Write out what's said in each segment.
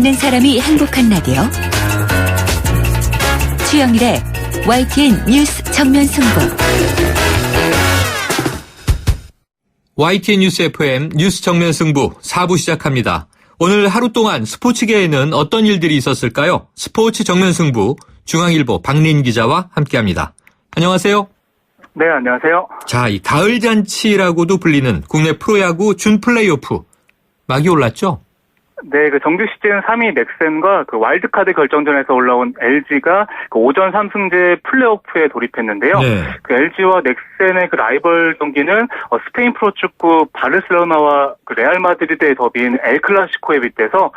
듣는 사람이 행복한 라디오. 최영일의 YTN 뉴스 정면 승부. YTN 뉴스 FM 뉴스 정면 승부 4부 시작합니다. 오늘 하루 동안 스포츠계에는 어떤 일들이 있었을까요? 스포츠 정면 승부 중앙일보 박린 기자와 함께합니다. 안녕하세요. 네, 안녕하세요. 자, 이 가을 잔치라고도 불리는 국내 프로야구 준 플레이오프 막이 올랐죠? 네, 정규 시즌 3위 넥센과 와일드카드 결정전에서 올라온 LG가 오전 3승제 플레이오프에 돌입했는데요. 네. LG와 넥센의 라이벌 경기는 스페인 프로축구 바르셀로나와 레알 마드리드의 더비인 엘 클라시코에 빗대서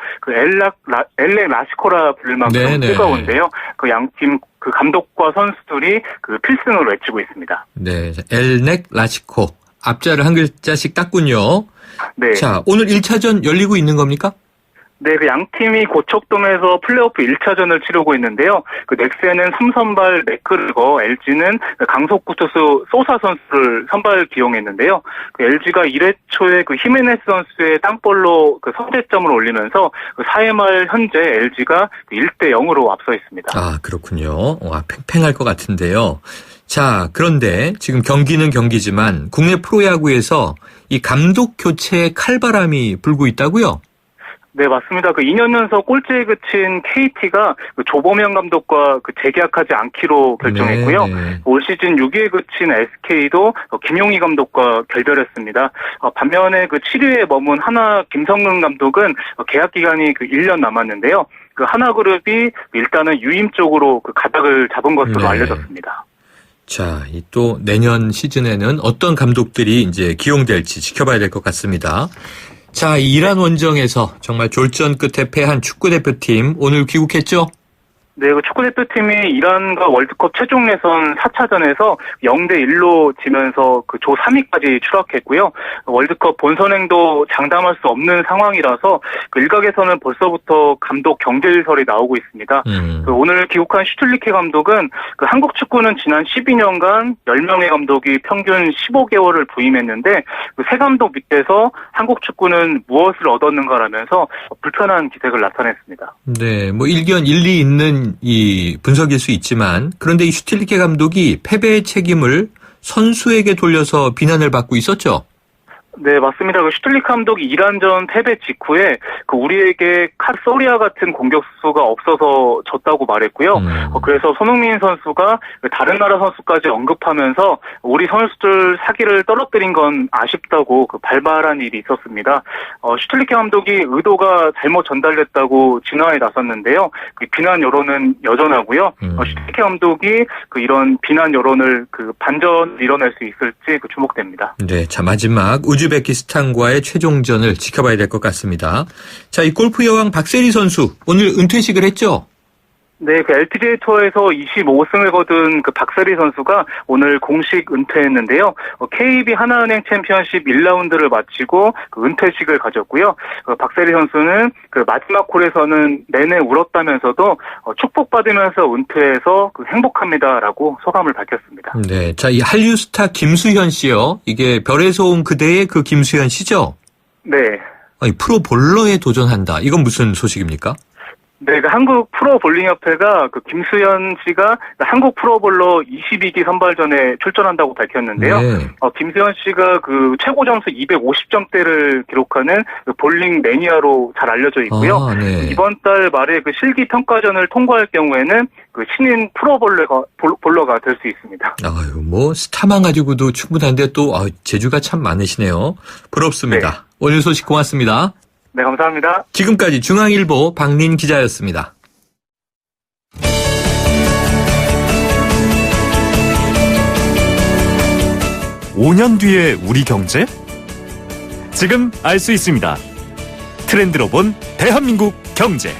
엘레 라시코라 불릴 만큼 뜨거운데요. 양팀 감독과 선수들이 필승을 외치고 있습니다. 네, 엘넥 라시코 앞자를 한 글자씩 땄군요. 네. 자, 오늘 1차전 열리고 있는 겁니까? 네, 양팀이 고척돔에서 플레이오프 1차전을 치르고 있는데요. 넥센은 3선발 맥그르거, LG는 강속구 투수 소사 선수를 선발 기용했는데요. LG가 1회 초에 히메네스 선수의 땅볼로 선제점을 올리면서 4회 말 현재 LG가 1대0으로 앞서 있습니다. 아, 그렇군요. 팽팽할 것 같은데요. 자, 그런데 지금 경기는 경기지만 국내 프로야구에서 이 감독 교체의 칼바람이 불고 있다고요? 네, 맞습니다. 2년 연속 꼴찌에 그친 KT가 조범현 감독과 재계약하지 않기로 결정했고요. 네. 올 시즌 6위에 그친 SK도 김용희 감독과 결별했습니다. 반면에 7위에 머문 하나 김성근 감독은 계약 기간이 1년 남았는데요. 하나그룹이 일단은 유임 쪽으로 가닥을 잡은 것으로 알려졌습니다. 자, 또 내년 시즌에는 어떤 감독들이 이제 기용될지 지켜봐야 될 것 같습니다. 자, 이란 원정에서 정말 졸전 끝에 패한 축구대표팀 오늘 귀국했죠? 네, 축구대표팀이 이란과 월드컵 최종 예선 4차전에서 0대1로 지면서 조 3위까지 추락했고요. 월드컵 본선행도 장담할 수 없는 상황이라서 일각에서는 벌써부터 감독 경질설이 나오고 있습니다. 오늘 귀국한 슈틸리케 감독은 한국 축구는 지난 12년간 10명의 감독이 평균 15개월을 부임했는데 새 감독 밑에서 한국 축구는 무엇을 얻었는가라면서 불편한 기색을 나타냈습니다. 네, 일견 일리 있는 이 분석일 수 있지만 그런데 이 슈틸리케 감독이 패배의 책임을 선수에게 돌려서 비난을 받고 있었죠? 네, 맞습니다. 슈틸리케 감독이 이란전 패배 직후에 우리에게 카소리아 같은 공격수가 없어서 졌다고 말했고요. 그래서 손흥민 선수가 다른 나라 선수까지 언급하면서 우리 선수들 사기를 떨어뜨린 건 아쉽다고 발발한 일이 있었습니다. 슈틸리케 감독이 의도가 잘못 전달됐다고 진화에 나섰는데요. 비난 여론은 여전하고요. 슈틸리케 감독이 이런 비난 여론을 반전 이뤄낼 수 있을지 주목됩니다. 네, 자, 마지막 우즈베키스탄과의 최종전을 지켜봐야 될 것 같습니다. 자, 이 골프 여왕 박세리 선수 오늘 은퇴식을 했죠? 네, LPGA 투어에서 25승을 거둔 박세리 선수가 오늘 공식 은퇴했는데요. KB 하나은행 챔피언십 1라운드를 마치고 은퇴식을 가졌고요. 박세리 선수는 마지막 홀에서는 내내 울었다면서도 축복받으면서 은퇴해서 행복합니다라고 소감을 밝혔습니다. 네, 자, 이 한류 스타 김수현 씨요. 이게 별에서 온 그대의 김수현 씨죠? 네. 아니, 프로 볼러에 도전한다. 이건 무슨 소식입니까? 네, 한국 프로볼링협회가 김수현 씨가 한국 프로볼러 22기 선발전에 출전한다고 밝혔는데요. 네. 김수현 씨가 최고 점수 250점대를 기록하는 볼링 매니아로 잘 알려져 있고요. 네. 이번 달 말에 실기 평가전을 통과할 경우에는 신인 프로볼러가 될 수 있습니다. 아유, 스타만 가지고도 충분한데 또 재주가 참 많으시네요. 부럽습니다. 네. 오늘 소식 고맙습니다. 네, 감사합니다. 지금까지 중앙일보 박린 기자였습니다. (5년) 뒤의 우리 경제? 지금 알 수 있습니다. 트렌드로 본 대한민국 경제.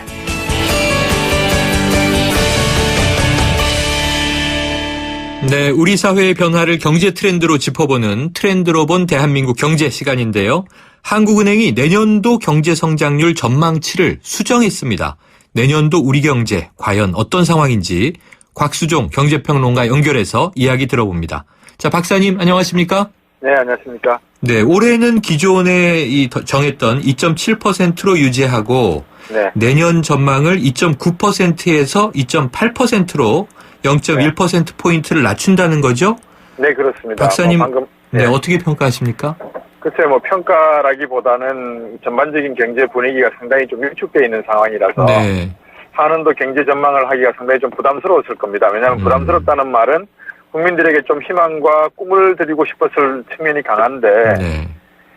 네, 우리 사회의 변화를 경제 트렌드로 짚어보는 트렌드로 본 대한민국 경제 시간인데요. 한국은행이 내년도 경제성장률 전망치를 수정했습니다. 내년도 우리 경제 과연 어떤 상황인지 곽수종 경제평론가 연결해서 이야기 들어봅니다. 자, 박사님 안녕하십니까? 네, 안녕하십니까? 네, 올해는 기존에 정했던 2.7%로 유지하고 네. 내년 전망을 2.9%에서 2.8%로 0.1%포인트를 낮춘다는 거죠? 네, 그렇습니다. 박사님, 방금, 네, 어떻게 평가하십니까? 글쎄, 평가라기보다는 전반적인 경제 분위기가 상당히 좀 위축되어 있는 상황이라서 네. 한원도 경제 전망을 하기가 상당히 좀 부담스러웠을 겁니다. 왜냐하면 부담스럽다는 말은 국민들에게 좀 희망과 꿈을 드리고 싶었을 측면이 강한데 네.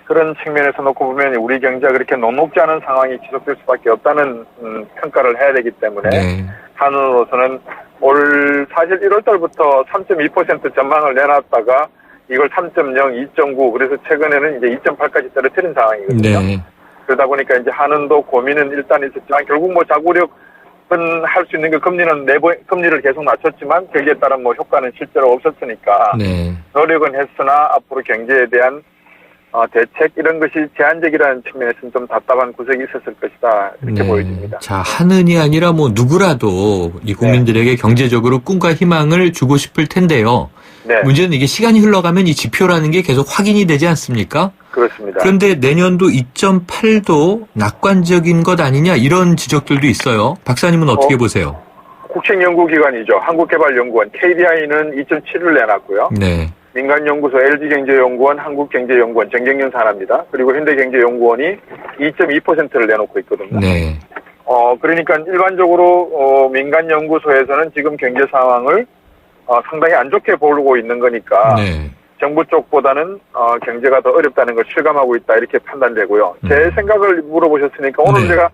그런 측면에서 놓고 보면 우리 경제가 그렇게 녹록지 않은 상황이 지속될 수밖에 없다는 평가를 해야 되기 때문에 네. 한원으로서는 사실 1월 달부터 3.2% 전망을 내놨다가 이걸 3.0, 2.9 그래서 최근에는 이제 2.8까지 떨어뜨린 상황이거든요. 네. 그러다 보니까 이제 한원도 고민은 일단 있었지만 결국 자구력은 할 수 있는 게 금리를 계속 낮췄지만 거기에 따른 효과는 실제로 없었으니까 네. 노력은 했으나 앞으로 경제에 대한 대책 이런 것이 제한적이라는 측면에서는 좀 답답한 구석이 있었을 것이다 이렇게 보여집니다. 자, 한은이 아니라 누구라도 이 국민들에게 경제적으로 꿈과 희망을 주고 싶을 텐데요. 네. 문제는 이게 시간이 흘러가면 이 지표라는 게 계속 확인이 되지 않습니까? 그렇습니다. 그런데 내년도 2.8도 낙관적인 것 아니냐 이런 지적들도 있어요. 박사님은 어떻게 보세요? 국책연구기관이죠. 한국개발연구원 KDI는 2.7을 내놨고요. 네. 민간연구소 LG경제연구원, 한국경제연구원, 정경련 산하입니다. 그리고 현대경제연구원이 2.2%를 내놓고 있거든요. 네. 그러니까 일반적으로 민간연구소에서는 지금 경제 상황을 상당히 안 좋게 보고 있는 거니까 네. 정부 쪽보다는 경제가 더 어렵다는 걸 실감하고 있다 이렇게 판단되고요. 제 생각을 물어보셨으니까 오늘 네. 제가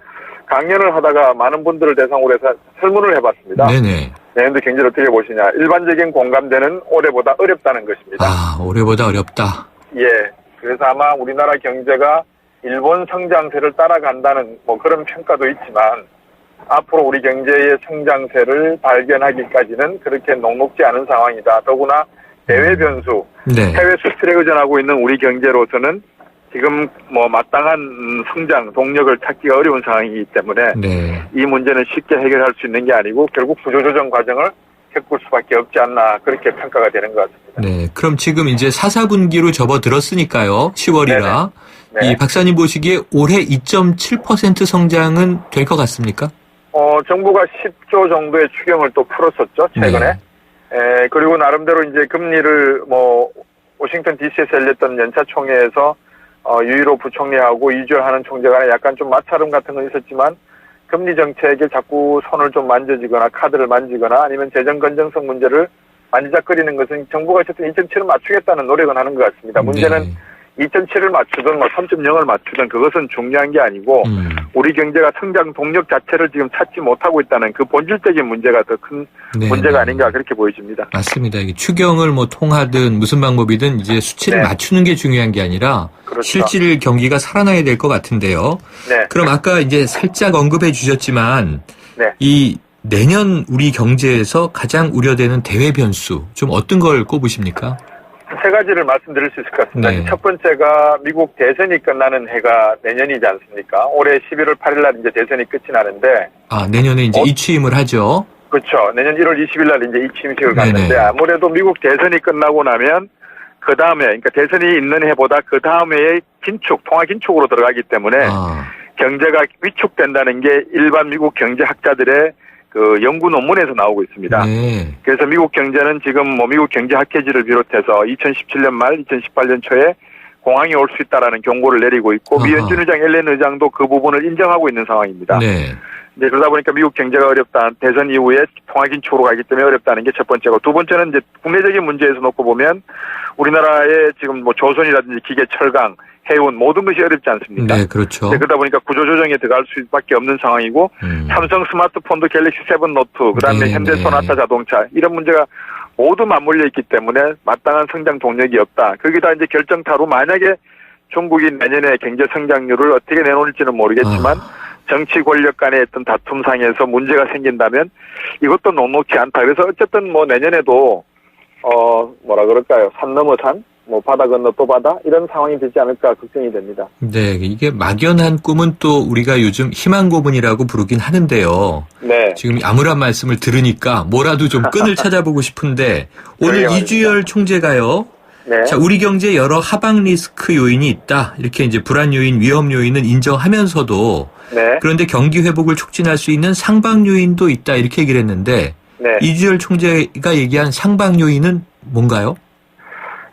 강연을 하다가 많은 분들을 대상으로 해서 설문을 해봤습니다. 네네. 내년도 경제를 어떻게 보시냐. 일반적인 공감대는 올해보다 어렵다는 것입니다. 아, 올해보다 어렵다. 예. 그래서 아마 우리나라 경제가 일본 성장세를 따라간다는 그런 평가도 있지만 앞으로 우리 경제의 성장세를 발견하기까지는 그렇게 녹록지 않은 상황이다. 더구나 대외 변수, 네. 해외 수출에 의존하고 있는 우리 경제로서는 지금 마땅한 성장 동력을 찾기가 어려운 상황이기 때문에 네. 이 문제는 쉽게 해결할 수 있는 게 아니고 결국 구조조정 과정을 겪을 수밖에 없지 않나 그렇게 평가가 되는 것 같습니다. 네. 그럼 지금 이제 4분기로 접어들었으니까요. 10월이라. 네. 이 박사님 보시기에 올해 2.7% 성장은 될 것 같습니까? 정부가 10조 정도의 추경을 또 풀었었죠, 최근에. 네. 그리고 나름대로 이제 금리를 워싱턴 DC에서 열렸던 연차 총회에서 유일호 부총리하고 이주열 총재가 약간 좀 마찰음 같은 건 있었지만 금리 정책에 자꾸 손을 좀 만져지거나 카드를 만지거나 아니면 재정 건전성 문제를 만지작거리는 것은 정부가 어쨌든 2.7을 맞추겠다는 노력은 하는 것 같습니다. 문제는 네. 2.7을 맞추든 3.0을 맞추든 그것은 중요한 게 아니고 우리 경제가 성장 동력 자체를 지금 찾지 못하고 있다는 그 본질적인 문제가 더 큰 네. 문제가 아닌가 그렇게 보여집니다. 맞습니다. 이게 추경을 통하든 무슨 방법이든 이제 수치를 네. 맞추는 게 중요한 게 아니라 그렇죠. 실질 경기가 살아나야 될 것 같은데요. 네. 그럼 아까 이제 살짝 언급해 주셨지만 네. 이 내년 우리 경제에서 가장 우려되는 대외 변수 좀 어떤 걸 꼽으십니까? 세 가지를 말씀드릴 수 있을 것 같습니다. 네. 첫 번째가 미국 대선이 끝나는 해가 내년이지 않습니까? 올해 11월 8일 날 이제 대선이 끝이 나는데. 내년에 이제 이취임을 하죠. 그렇죠. 내년 1월 20일 날 이제 이취임식을 갖는데 네네. 아무래도 미국 대선이 끝나고 나면 그 다음에, 그러니까 대선이 있는 해보다 그 다음에 통화 긴축으로 들어가기 때문에 경제가 위축된다는 게 일반 미국 경제학자들의 그 연구 논문에서 나오고 있습니다. 네. 그래서 미국 경제는 지금 미국 경제학회지를 비롯해서 2017년 말, 2018년 초에 공황이 올 수 있다라는 경고를 내리고 있고 미연준 의장, 옐렌 의장도 그 부분을 인정하고 있는 상황입니다. 네. 이제 그러다 보니까 미국 경제가 어렵다, 대선 이후에 통화 긴축으로 가기 때문에 어렵다는 게 첫 번째고 두 번째는 이제 국내적인 문제에서 놓고 보면 우리나라의 지금 조선이라든지 기계, 철강, 해운 모든 것이 어렵지 않습니까? 네, 그렇죠. 그러다 보니까 구조조정에 들어갈 수밖에 없는 상황이고 삼성 스마트폰도 갤럭시 7 노트, 그다음에 네, 현대 네. 소나타 자동차 이런 문제가 모두 맞물려 있기 때문에 마땅한 성장 동력이 없다. 거기다 이제 결정타로 만약에 중국이 내년에 경제 성장률을 어떻게 내놓을지는 모르겠지만 정치 권력 간의 어떤 다툼상에서 문제가 생긴다면 이것도 녹록지 않다. 그래서 어쨌든 내년에도 산 넘어 산, 바다 건너 또 바다 이런 상황이 되지 않을까 걱정이 됩니다. 네, 이게 막연한 꿈은 또 우리가 요즘 희망 고문이라고 부르긴 하는데요. 네. 지금 암울한 말씀을 들으니까 뭐라도 좀 끈을 찾아보고 싶은데 오늘 그러게 말입니다. 이주열 총재가요. 네. 자, 우리 경제에 여러 하방 리스크 요인이 있다. 이렇게 이제 불안 요인, 위험 요인은 인정하면서도 네. 그런데 경기 회복을 촉진할 수 있는 상방 요인도 있다. 이렇게 얘기를 했는데 네. 이주열 총재가 얘기한 상방 요인은 뭔가요?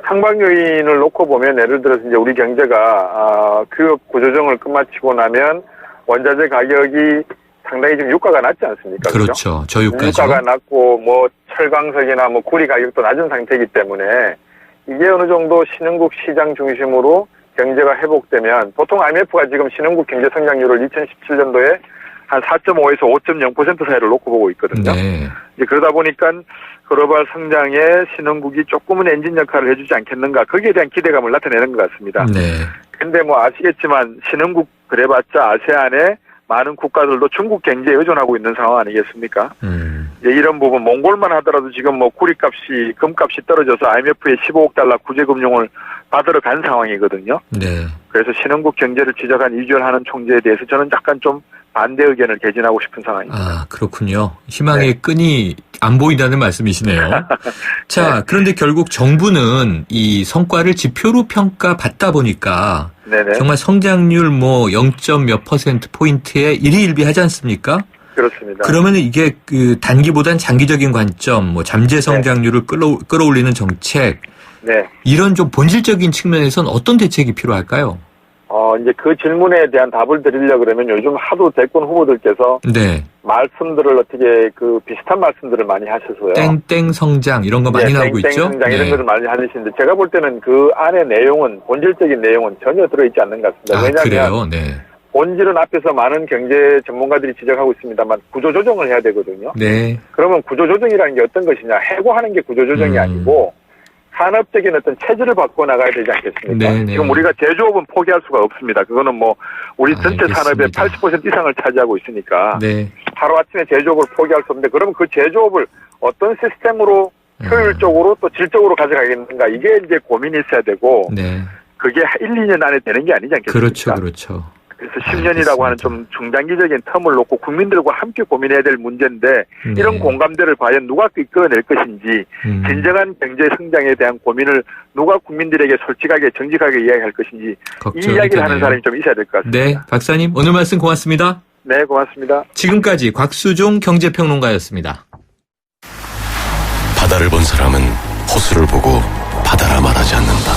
상방 요인을 놓고 보면 예를 들어서 이제 우리 경제가 교육 구조조정을 끝마치고 나면 원자재 가격이 상당히 지금 유가가 낮지 않습니까? 그렇죠. 저유가죠. 유가가 낮고 뭐 철강석이나 뭐 구리 가격도 낮은 상태이기 때문에 이게 어느 정도 신흥국 시장 중심으로 경제가 회복되면 보통 IMF가 지금 신흥국 경제 성장률을 2017년도에 한 4.5에서 5.0% 사이를 놓고 보고 있거든요. 네. 이제 그러다 보니까 글로벌 성장에 신흥국이 조금은 엔진 역할을 해주지 않겠는가 거기에 대한 기대감을 나타내는 것 같습니다. 네. 근데 뭐 아시겠지만 신흥국 그래봤자 아세안에 많은 국가들도 중국 경제에 의존하고 있는 상황 아니겠습니까? 이런 부분 몽골만 하더라도 지금 뭐 구리값이 금값이 떨어져서 IMF의 15억 달러 구제금융을 받으러 간 상황이거든요. 네. 그래서 신흥국 경제를 지적한 이주열 하는 총재에 대해서 저는 약간 좀 반대 의견을 개진하고 싶은 상황입니다. 아, 그렇군요. 희망의 끈이 안 보인다는 말씀이시네요. 자, 그런데 결국 정부는 이 성과를 지표로 평가받다 보니까 네네. 정말 성장률 뭐 0점 몇 %포인트에 일희일비하지 않습니까? 그렇습니다. 그러면 이게 그 단기보단 장기적인 관점, 뭐 잠재 성장률을 끌어올리는 정책, 네. 이런 좀 본질적인 측면에서는 어떤 대책이 필요할까요? 이제 그 질문에 대한 답을 드리려고 그러면 요즘 하도 대권 후보들께서 네. 말씀들을 어떻게 그 비슷한 말씀들을 많이 하셔서요. 땡땡 성장 이런 거 많이 나오고 땡땡 있죠? 성장 이런 네. 것을 많이 하시는데 제가 볼 때는 그 안에 내용은 본질적인 내용은 전혀 들어있지 않는 것 같습니다. 아, 왜냐하면 그래요? 네. 본질은 앞에서 많은 경제 전문가들이 지적하고 있습니다만 구조조정을 해야 되거든요. 네. 그러면 구조조정이라는 게 어떤 것이냐. 해고하는 게 구조조정이 아니고 산업적인 어떤 체질을 바꿔 나가야 되지 않겠습니까? 네네. 지금 우리가 제조업은 포기할 수가 없습니다. 그거는 뭐 우리 전체 산업의 알겠습니다. 80% 이상을 차지하고 있으니까 네. 하루아침에 제조업을 포기할 수 없는데 그러면 그 제조업을 어떤 시스템으로 효율적으로 또 질적으로 가져가겠는가 이게 이제 고민이 있어야 되고 네. 그게 1, 2년 안에 되는 게 아니지 않겠습니까? 그렇죠. 그렇죠. 그래서 10년이라고 하는 좀 중장기적인 텀을 놓고 국민들과 함께 고민해야 될 문제인데 네. 이런 공감대를 과연 누가 이끌어낼 것인지 진정한 경제 성장에 대한 고민을 누가 국민들에게 솔직하게 정직하게 이야기할 것인지 이 걱정이 이야기를 하는 되네요. 사람이 좀 있어야 될 것 같습니다. 네. 박사님 오늘 말씀 고맙습니다. 네, 고맙습니다. 지금까지 곽수종 경제평론가였습니다. 바다를 본 사람은 호수를 보고 바다라 말하지 않는다.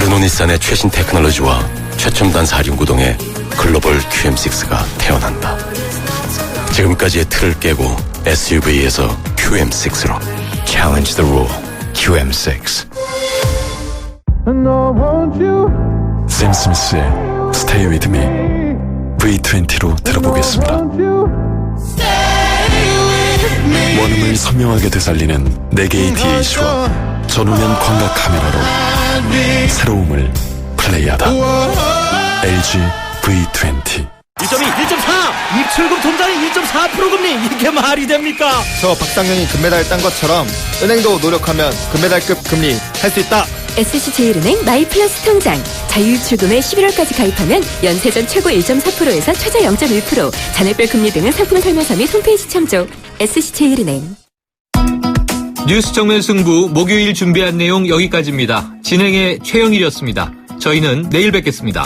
르노니산의 최신 테크놀로지와 최첨단 사륜구동의 글로벌 QM6가 태어난다. 지금까지의 틀을 깨고 SUV에서 QM6로 Challenge the rule. QM6. 샘 스미스의 Stay With Me V20로 들어보겠습니다. 원음을 선명하게 되살리는 4개의 DAC와 전후면 광각 카메라로 새로움을 플레이하다. LG V20. 1.2, 1.4! 입출금 통장이 1.4% 금리! 이게 말이 됩니까? 저 박상현이 금메달 딴 것처럼 은행도 노력하면 금메달급 금리 할 수 있다. SC제일은행 마이플러스 통장. 자유출금에 11월까지 가입하면 연세전 최고 1.4%에서 최저 0.1%, 잔액별 금리 등은 상품 설명서 및 홈페이지 참조. SC제일은행. 뉴스 정면 승부 목요일 준비한 내용 여기까지입니다. 진행의 최영일이었습니다. 저희는 내일 뵙겠습니다.